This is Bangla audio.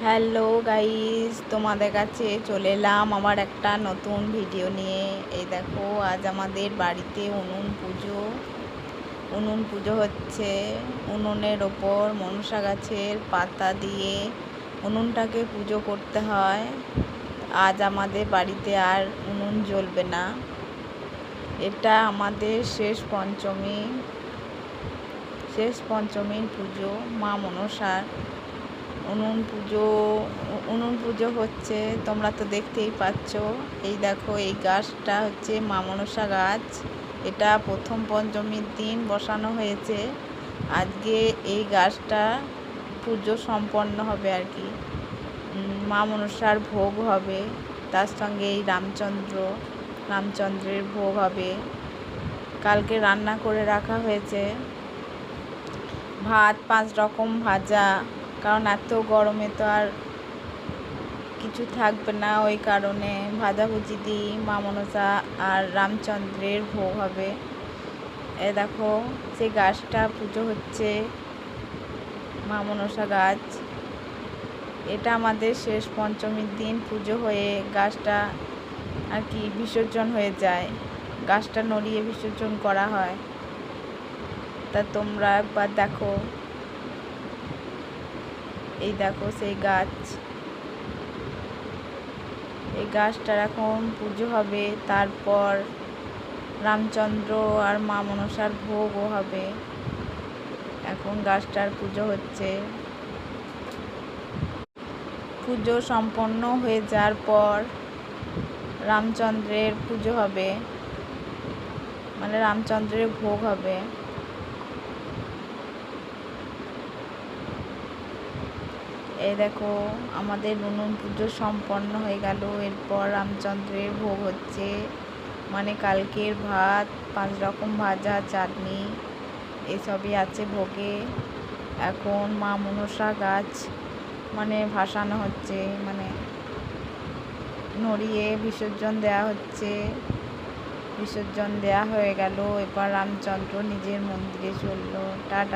হ্যালো গাইস, তোমাদের কাছে চলে এলাম আমার একটা নতুন ভিডিও নিয়ে। এই দেখো, আজ আমাদের বাড়িতে উনুন পুজো হচ্ছে। উনুনের ওপর মনসা গাছের পাতা দিয়ে উনুনটাকে পুজো করতে হয়। আজ আমাদের বাড়িতে আর উনুন জ্বলবে না। এটা আমাদের শেষ পঞ্চমীর পুজো, মা মনসার উনুন পুজো হচ্ছে। তোমরা তো দেখতেই পাচ্ছ। এই দেখো, এই গাছটা হচ্ছে মা মনসা গাছ। এটা প্রথম পঞ্চমীর দিন বসানো হয়েছে। আজকে এই গাছটা পুজো সম্পন্ন হবে আর কি। মা মনসার ভোগ হবে, তার সঙ্গে এই রামচন্দ্রের ভোগ হবে। কালকে রান্না করে রাখা হয়েছে ভাত, 5 রকম ভাজা, কারণ এত গরমে তো আর কিছু থাকবে না, ওই কারণে ভাজাভুজি দিই। মা মনসা আর রামচন্দ্রের ভোগ হবে। এ দেখো, সেই গাছটা পুজো হচ্ছে, মা মনসা গাছ। এটা আমাদের শেষ পঞ্চমীর দিন পুজো হয়ে গাছটা আর কি বিসর্জন হয়ে যায়। গাছটা নড়িয়ে বিসর্জন করা হয়। তা তোমরা একবার দেখো। এই দেখো সেই গাছ। এই গাছটার এখন পুজো হবে, তারপর রামচন্দ্র আর মা মনসার ভোগও হবে। এখন গাছটার পুজো হচ্ছে। পুজো সম্পন্ন হয়ে যাওয়ার পর রামচন্দ্রের পুজো হবে, মানে রামচন্দ্রের ভোগ হবে। এই দেখো, আমাদের উনুন পুজো সম্পন্ন হয়ে গেল। এরপর রামচন্দ্রের ভোগ হচ্ছে, মানে কালকের ভাত, 5 রকম ভাজা, চাটনি, এসবই আছে ভোগে। এখন মা মনসা গাছ মানে ভাসানো হচ্ছে, মানে নড়িয়ে বিসর্জন দেওয়া হচ্ছে। বিসর্জন দেওয়া হয়ে গেল। এবার রামচন্দ্র নিজের মন্দিরে চলল। টাটা।